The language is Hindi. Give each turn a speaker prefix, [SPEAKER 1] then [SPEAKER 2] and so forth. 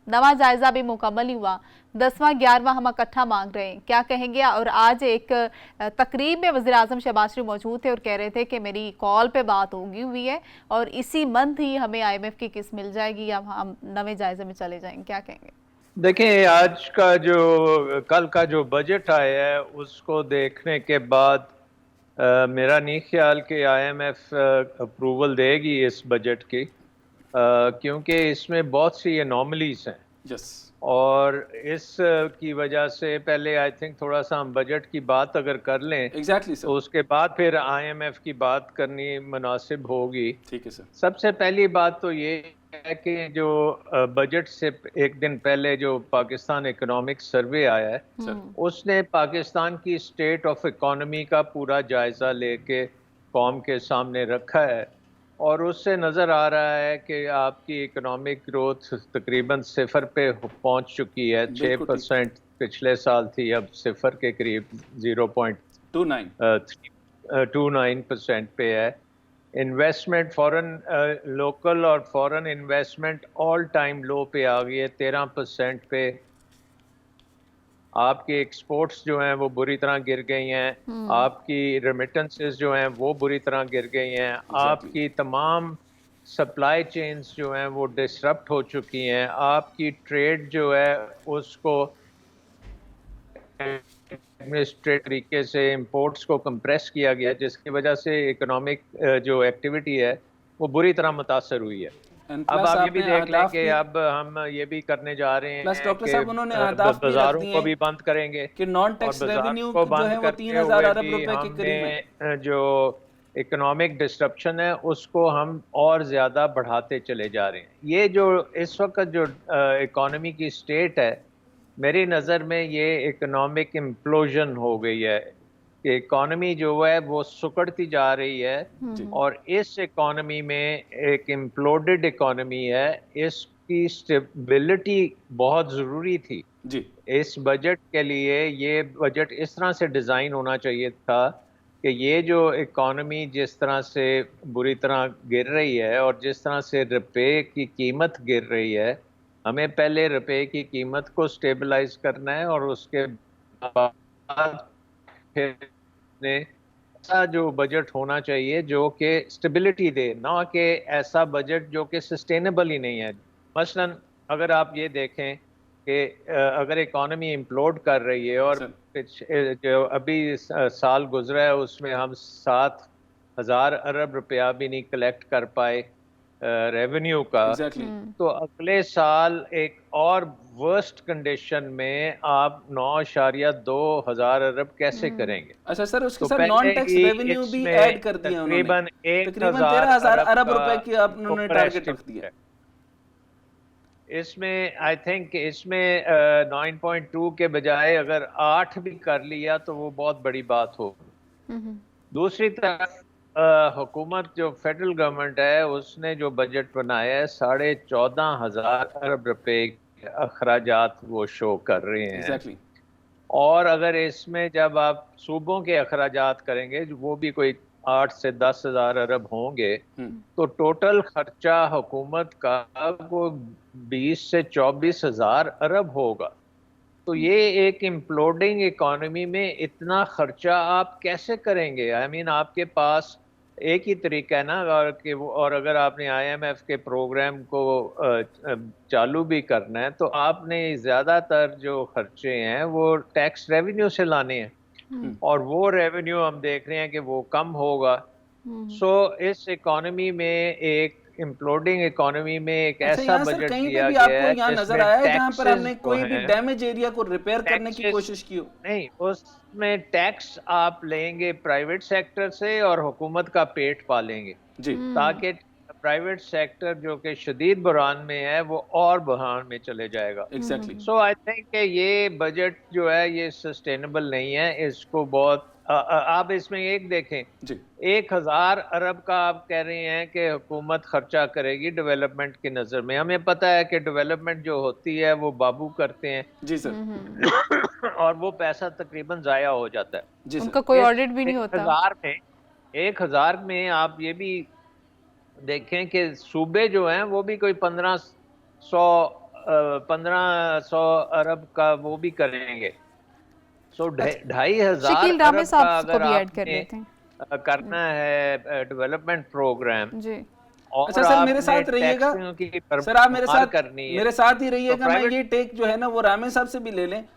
[SPEAKER 1] नवा जायजा भी मुकम्मल ही हुआ, 10वां 11वां हम इकट्ठा मांग रहे हैं, क्या कहेंगे? और आज एक तकरीब में वज़ीर आज़म शहबाज शरीफ मौजूद थे और कह रहे थे कि मेरी कॉल पे बात होगी हुई है और इसी मंथ ही हमें IMF की किस्त मिल जाएगी या हम नवे जायजे में चले जाएंगे, क्या कहेंगे?
[SPEAKER 2] देखिए, आज का जो कल का जो बजट आया है उसको देखने के बाद मेरा नहीं ख्याल कि IMF अप्रूवल देगी इस बजट की, क्योंकि इसमें बहुत सी एनॉमलीज हैं।
[SPEAKER 3] यस।
[SPEAKER 2] और इस की वजह से पहले आई थिंक थोड़ा सा हम बजट की बात अगर कर लें
[SPEAKER 3] एग्जैक्टली सर।
[SPEAKER 2] तो उसके बाद फिर IMF की बात करनी मुनासिब होगी।
[SPEAKER 3] ठीक है सर।
[SPEAKER 2] सबसे पहली बात तो ये है कि जो बजट से एक दिन पहले जो पाकिस्तान इकोनॉमिक सर्वे आया है
[SPEAKER 3] सर,
[SPEAKER 2] उसने पाकिस्तान की स्टेट ऑफ इकोनॉमी का पूरा जायजा लेके कौम के सामने रखा है और उससे नज़र आ रहा है कि आपकी इकोनॉमिक ग्रोथ तकरीबन सिफर पे पहुंच चुकी है।
[SPEAKER 3] बिल्कुल ठीक।
[SPEAKER 2] 6% पिछले साल थी, अब सिफर के करीब
[SPEAKER 3] 29।
[SPEAKER 2] 0.29% पे है। इन्वेस्टमेंट फॉरेन लोकल और फॉरेन इन्वेस्टमेंट ऑल टाइम लो पे आ गई है 13% पे। आपके एक्सपोर्ट्स जो हैं वो बुरी तरह गिर गई हैं, आपकी रेमिटेंसेस जो हैं वो बुरी तरह गिर गई हैं, आपकी तमाम सप्लाई चेन्स जो हैं वो डिसरप्ट हो चुकी हैं, आपकी ट्रेड जो है उसको एडमिनिस्ट्रेटिव तरीके से इंपोर्ट्स को कंप्रेस किया गया जिसकी वजह से इकोनॉमिक जो एक्टिविटी है वो बुरी तरह मुतासर हुई है। अब आप ये भी देख लें कि अब हम ये भी करने जा रहे हैं
[SPEAKER 3] डॉक्टर
[SPEAKER 2] कि
[SPEAKER 3] साहब उन्होंने अहदाफ भी रख
[SPEAKER 2] बाजारों
[SPEAKER 3] दिए
[SPEAKER 2] को भी बंद करेंगे
[SPEAKER 3] कि नॉन
[SPEAKER 2] और
[SPEAKER 3] टैक्स
[SPEAKER 2] बाजार
[SPEAKER 3] रेवेन्यू
[SPEAKER 2] को
[SPEAKER 3] जो है
[SPEAKER 2] बंद
[SPEAKER 3] वो
[SPEAKER 2] करते
[SPEAKER 3] 3000
[SPEAKER 2] हुए
[SPEAKER 3] अरब
[SPEAKER 2] भी
[SPEAKER 3] रुपए के करीब है।
[SPEAKER 2] हमने जो इकोनॉमिक डिस्ट्रप्शन है उसको हम और ज़्यादा बढ़ाते चले जा रहे हैं। ये जो इस वक्त जो इकोनॉमी की स्टेट है, मेरी नज़र में ये इकोनॉमिक इम्प्लोजन हो गई है कि इकोनॉमी जो है वो सुकड़ती जा रही है और इस इकोनॉमी में एक इम्प्लोडेड इकोनॉमी है। इसकी स्टेबिलिटी बहुत ज़रूरी थी
[SPEAKER 3] जी।
[SPEAKER 2] इस बजट के लिए। ये बजट इस तरह से डिज़ाइन होना चाहिए था कि ये जो इकोनॉमी जिस तरह से बुरी तरह गिर रही है और जिस तरह से रुपए की कीमत गिर रही है, हमें पहले रुपए की कीमत को स्टेबलाइज करना है और उसके बाद फिर ने ऐसा जो बजट होना चाहिए जो कि स्टेबिलिटी दे, ना कि ऐसा बजट जो कि सस्टेनेबल ही नहीं है। मसलन अगर आप ये देखें कि अगर इकोनॉमी इम्प्लोड कर रही है और जो अभी साल गुजरा है उसमें हम 7,000 अरब रुपया भी नहीं कलेक्ट कर पाए रेवेन्यू का, तो अगले साल एक और वर्स्ट कंडीशन में आप 9.2 हजार अरब कैसे करेंगे?
[SPEAKER 3] अच्छा सर, उसके
[SPEAKER 2] तो
[SPEAKER 3] साथ नॉन टैक्स
[SPEAKER 2] ही
[SPEAKER 3] रेवेन्यू भी ऐड कर दिया उन्होंने।
[SPEAKER 2] तकरीबन
[SPEAKER 3] तकरीबन 13,000 अरब रुपए की
[SPEAKER 2] का
[SPEAKER 3] उन्होंने टारगेट रख दिया।
[SPEAKER 2] इसमें आई थिंक इसमें 9.2 के बजाय अगर 8 भी कर लिया तो वो बहुत बड़ी बात हो। दूसरी तरफ हुकूमत जो फेडरल गवर्नमेंट है उसने जो बजट बनाया है 14,500 अरब रुपए के अखराजात वो शो कर रहे हैं। और अगर इसमें जब आप सूबों के अखराजात करेंगे वो भी कोई 8 से 10 हजार अरब होंगे तो टोटल खर्चा हुकूमत का वो 20 से 24 हजार अरब होगा। तो ये एक इम्प्लोडिंग इकोनॉमी में इतना खर्चा आप कैसे करेंगे? आई मीन आपके पास एक ही तरीका है ना, और अगर आपने IMF के प्रोग्राम को चालू भी करना है तो आपने ज़्यादातर जो खर्चे हैं वो टैक्स रेवेन्यू से लाने हैं और वो रेवेन्यू हम देख रहे हैं कि वो कम होगा। सो इस इकोनॉमी में एक इम्प्लोडिंग इकोनॉमी में एक ऐसा बजट
[SPEAKER 3] कहीं पे
[SPEAKER 2] दिया
[SPEAKER 3] भी
[SPEAKER 2] गया
[SPEAKER 3] आपको
[SPEAKER 2] है
[SPEAKER 3] यहाँ नजर
[SPEAKER 2] जिसमें
[SPEAKER 3] आया है जहाँ पर हमने
[SPEAKER 2] टैक्सेस जो
[SPEAKER 3] कोई भी
[SPEAKER 2] हैं
[SPEAKER 3] डैमेज एरिया को रिपेयर करने की कोशिश की हो?
[SPEAKER 2] नहीं, उसमें टैक्स आप लेंगे प्राइवेट सेक्टर से और हुकूमत का पेट पालेंगे
[SPEAKER 3] जी।
[SPEAKER 2] ताकि प्राइवेट सेक्टर जो कि शदीद बुरहान में है वो और बुरहान में चले जाएगा। सो आई थिंक ये बजट जो है ये सस्टेनेबल नहीं है। इसको बहुत आप इसमें एक देखें
[SPEAKER 3] जी।
[SPEAKER 2] 1,000 अरब का आप कह रहे हैं कि हुकूमत खर्चा करेगी डेवलपमेंट की नज़र में। हमें पता है कि डेवलपमेंट जो होती है वो बाबू करते हैं
[SPEAKER 3] जी सर।
[SPEAKER 2] और वो पैसा तकरीबन जाया हो जाता है
[SPEAKER 3] जी सर।
[SPEAKER 1] उनका कोई ऑडिट भी नहीं होता।
[SPEAKER 2] 1,000 में आप ये भी देखें कि सूबे जो हैं वो भी कोई 1,500 1500 अरब का वो भी करेंगे। सो 2500
[SPEAKER 1] शकील रामे
[SPEAKER 2] अरब
[SPEAKER 1] साहब
[SPEAKER 2] का
[SPEAKER 1] को
[SPEAKER 2] अगर
[SPEAKER 1] भी ऐड कर
[SPEAKER 2] आपने
[SPEAKER 1] लेते हैं
[SPEAKER 2] करना है डेवलपमेंट प्रोग्राम,
[SPEAKER 1] जी।
[SPEAKER 2] और
[SPEAKER 3] अच्छा सर, मेरे
[SPEAKER 2] आपने
[SPEAKER 3] साथ रहिएगा
[SPEAKER 2] टैक्सियों की
[SPEAKER 3] सर, आप
[SPEAKER 2] भरमार करनी है,
[SPEAKER 3] मेरे साथ ही रहिएगा।
[SPEAKER 2] तो
[SPEAKER 3] मैं
[SPEAKER 2] प्राइवेट
[SPEAKER 3] ये टेक जो है ना वो रामे साहब से भी ले लें।